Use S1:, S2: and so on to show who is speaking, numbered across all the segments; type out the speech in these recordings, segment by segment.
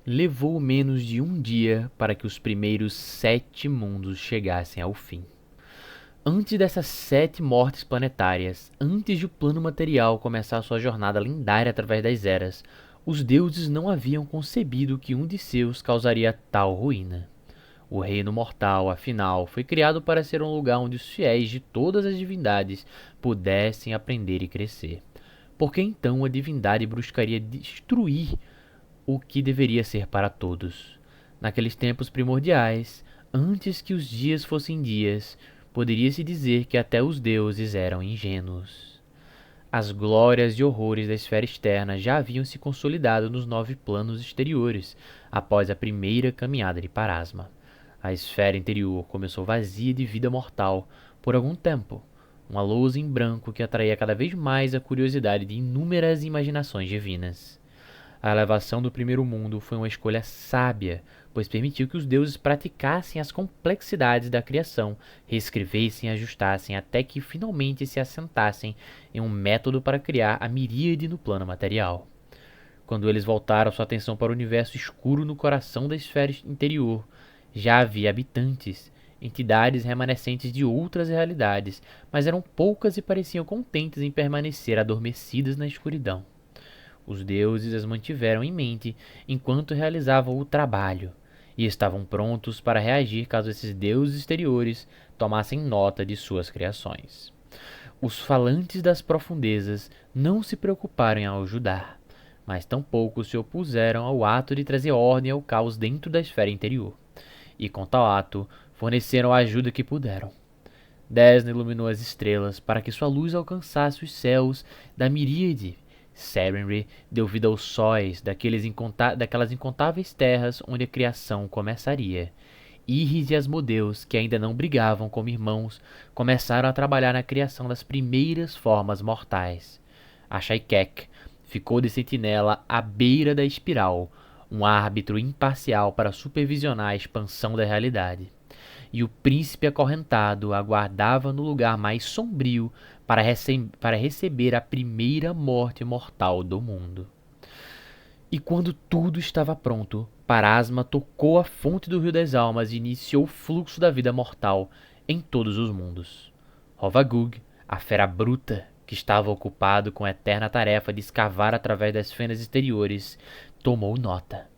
S1: Levou menos de um dia para que os primeiros 7 mundos chegassem ao fim. Antes dessas 7 mortes planetárias, antes de o plano material começar sua jornada lendária através das eras, os deuses não haviam concebido que um de seus causaria tal ruína. O reino mortal, afinal, foi criado para ser um lugar onde os fiéis de todas as divindades pudessem aprender e crescer. Porque então a divindade buscaria destruir o que deveria ser para todos? Naqueles tempos primordiais, antes que os dias fossem dias, poderia-se dizer que até os deuses eram ingênuos. As glórias e horrores da esfera externa já haviam se consolidado nos 9 planos exteriores, após a primeira caminhada de Parasma. A esfera interior começou vazia de vida mortal por algum tempo, uma lousa em branco que atraía cada vez mais a curiosidade de inúmeras imaginações divinas. A elevação do primeiro mundo foi uma escolha sábia, pois permitiu que os deuses praticassem as complexidades da criação, reescrevessem e ajustassem até que finalmente se assentassem em um método para criar a miríade no plano material. Quando eles voltaram sua atenção para o universo escuro no coração da esfera interior, já havia habitantes, entidades remanescentes de outras realidades, mas eram poucas e pareciam contentes em permanecer adormecidas na escuridão. Os deuses as mantiveram em mente enquanto realizavam o trabalho, e estavam prontos para reagir caso esses deuses exteriores tomassem nota de suas criações. Os falantes das profundezas não se preocuparam em ajudar, mas tampouco se opuseram ao ato de trazer ordem ao caos dentro da esfera interior, e com tal ato forneceram a ajuda que puderam. Desna iluminou as estrelas para que sua luz alcançasse os céus da miríade. Serenry deu vida aos sóis daquelas incontáveis terras onde a criação começaria. Iris e Asmodeus, que ainda não brigavam como irmãos, começaram a trabalhar na criação das primeiras formas mortais. A Shaikek ficou de sentinela à beira da espiral, um árbitro imparcial para supervisionar a expansão da realidade. E o príncipe acorrentado aguardava no lugar mais sombrio para receber a primeira morte mortal do mundo. E quando tudo estava pronto, Parasma tocou a fonte do Rio das Almas e iniciou o fluxo da vida mortal em todos os mundos. Rovagug, a fera bruta, que estava ocupado com a eterna tarefa de escavar através das fendas exteriores, tomou nota.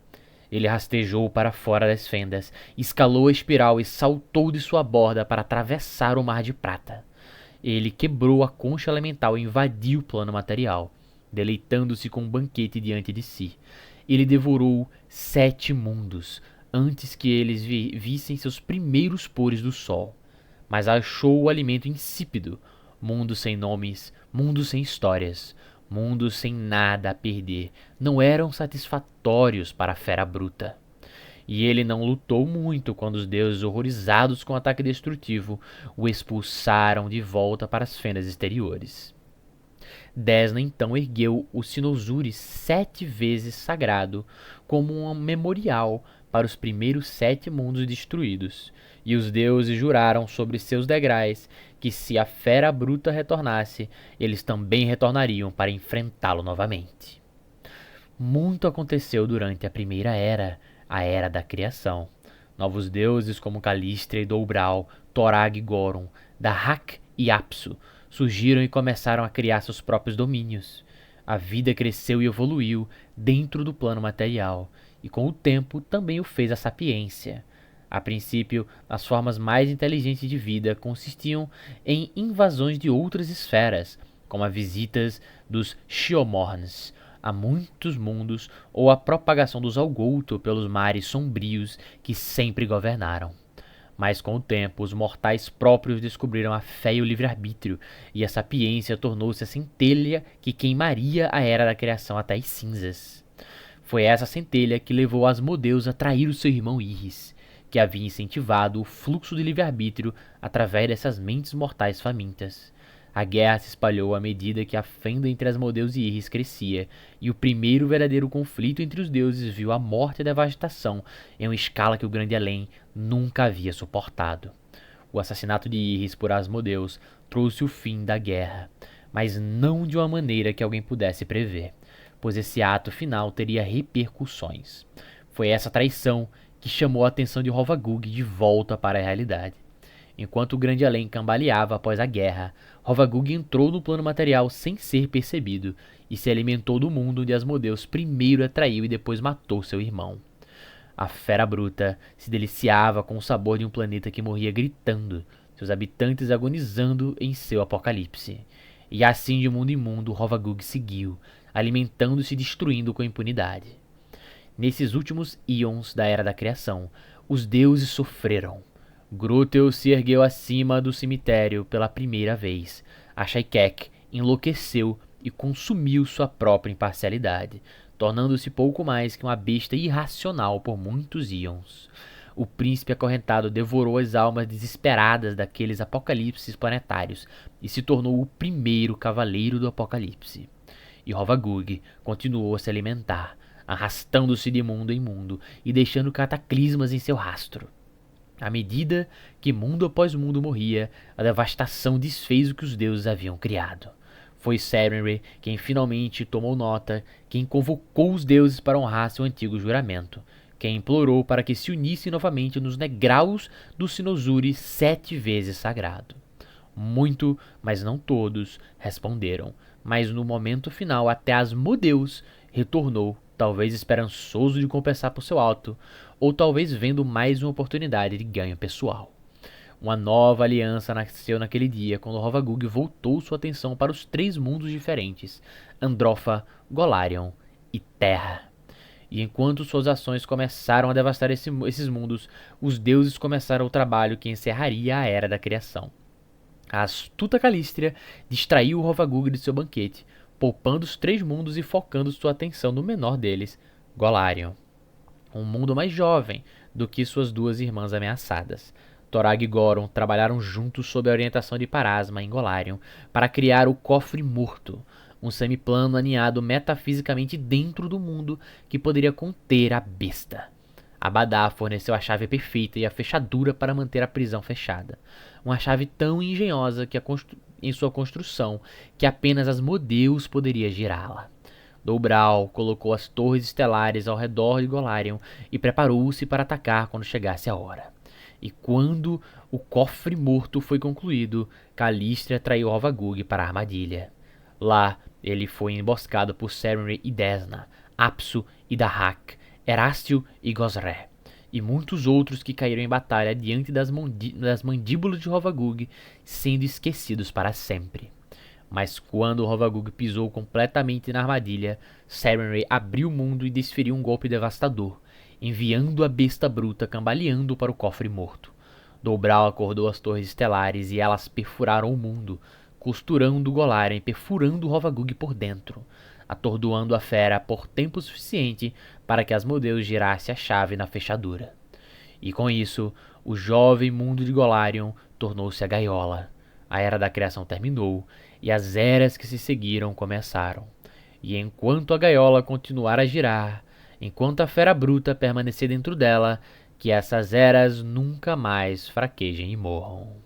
S1: Ele rastejou para fora das fendas, escalou a espiral e saltou de sua borda para atravessar o mar de prata. Ele quebrou a concha elemental e invadiu o plano material, deleitando-se com um banquete diante de si. Ele devorou 7 mundos, antes que eles vissem seus primeiros pores do sol. Mas achou o alimento insípido, mundos sem nomes, mundos sem histórias, mundos sem nada a perder, não eram satisfatórios para a fera bruta. E ele não lutou muito quando os deuses, horrorizados com o ataque destrutivo, o expulsaram de volta para as fendas exteriores. Desna então ergueu o Sinozuri 7 vezes sagrado como um memorial para os primeiros 7 mundos destruídos, e os deuses juraram sobre seus degraus que se a fera bruta retornasse, eles também retornariam para enfrentá-lo novamente. Muito aconteceu durante a primeira era, a Era da Criação. Novos deuses como Calístria e Doubral, Torag e Goron, Dahak e Apsu surgiram e começaram a criar seus próprios domínios. A vida cresceu e evoluiu dentro do plano material, e com o tempo também o fez a sapiência. A princípio, as formas mais inteligentes de vida consistiam em invasões de outras esferas, como as visitas dos Shiomorns a muitos mundos ou a propagação dos Algolto pelos mares sombrios que sempre governaram. Mas com o tempo, os mortais próprios descobriram a fé e o livre-arbítrio, e a sapiência tornou-se a centelha que queimaria a era da criação até as cinzas. Foi essa centelha que levou Asmodeus a trair o seu irmão Iris, que havia incentivado o fluxo de livre-arbítrio através dessas mentes mortais famintas. A guerra se espalhou à medida que a fenda entre Asmodeus e Iris crescia, e o primeiro verdadeiro conflito entre os deuses viu a morte e a devastação em uma escala que o Grande Além nunca havia suportado. O assassinato de Iris por Asmodeus trouxe o fim da guerra, mas não de uma maneira que alguém pudesse prever, pois esse ato final teria repercussões. Foi essa traição que chamou a atenção de Rovagug de volta para a realidade. Enquanto o Grande Além cambaleava após a guerra, Rovagug entrou no plano material sem ser percebido e se alimentou do mundo onde Asmodeus primeiro atraiu e depois matou seu irmão. A fera bruta se deliciava com o sabor de um planeta que morria gritando, seus habitantes agonizando em seu apocalipse. E assim de mundo em mundo, Rovagug seguiu, alimentando-se e destruindo com impunidade. Nesses últimos íons da Era da Criação, os deuses sofreram. Grúthel se ergueu acima do cemitério pela primeira vez. Ashaikek enlouqueceu e consumiu sua própria imparcialidade, tornando-se pouco mais que uma besta irracional por muitos íons. O príncipe acorrentado devorou as almas desesperadas daqueles apocalipses planetários e se tornou o primeiro cavaleiro do apocalipse. E Rovagug continuou a se alimentar, arrastando-se de mundo em mundo e deixando cataclismas em seu rastro. À medida que mundo após mundo morria, a devastação desfez o que os deuses haviam criado. Foi Sarenrae quem finalmente tomou nota, quem convocou os deuses para honrar seu antigo juramento, quem implorou para que se unissem novamente nos degraus do Sinozuri 7 vezes sagrado. Muito, mas não todos, responderam, mas no momento final até Asmodeus retornou, talvez esperançoso de compensar por seu ato, ou talvez vendo mais uma oportunidade de ganho pessoal. Uma nova aliança nasceu naquele dia, quando Rovagug voltou sua atenção para os 3 mundos diferentes, Androfa, Golarion e Terra. E enquanto suas ações começaram a devastar esses mundos, os deuses começaram o trabalho que encerraria a Era da Criação. A astuta Calístria distraiu Rovagug de seu banquete, poupando os 3 mundos e focando sua atenção no menor deles, Golarion. Um mundo mais jovem do que suas 2 irmãs ameaçadas. Torag e Goron trabalharam juntos sob a orientação de Parasma em Golarion para criar o Cofre Morto, um semiplano aninhado metafisicamente dentro do mundo que poderia conter a besta. Abadá forneceu a chave perfeita e a fechadura para manter a prisão fechada. Uma chave tão engenhosa em sua construção que apenas Asmodeus poderia girá-la. Dobral colocou as torres estelares ao redor de Golarion e preparou-se para atacar quando chegasse a hora. E quando o Cofre Morto foi concluído, Calístria traiu Rovagug para a armadilha. Lá, ele foi emboscado por Sarenrae e Desna, Apsu e Dahak, Erastio e Gosré, e muitos outros que caíram em batalha diante das mandíbulas de Rovagug, sendo esquecidos para sempre. Mas quando Rovagug pisou completamente na armadilha, Sarenrae abriu o mundo e desferiu um golpe devastador, enviando a besta bruta cambaleando para o Cofre Morto. Dobral acordou as torres estelares e elas perfuraram o mundo, costurando Golarion e perfurando Rovagug por dentro, atordoando a fera por tempo suficiente para que Asmodeus girasse a chave na fechadura. E com isso, o jovem mundo de Golarion tornou-se a gaiola. A Era da Criação terminou e as eras que se seguiram começaram. E enquanto a gaiola continuar a girar, enquanto a fera bruta permanecer dentro dela, que essas eras nunca mais fraquejem e morram.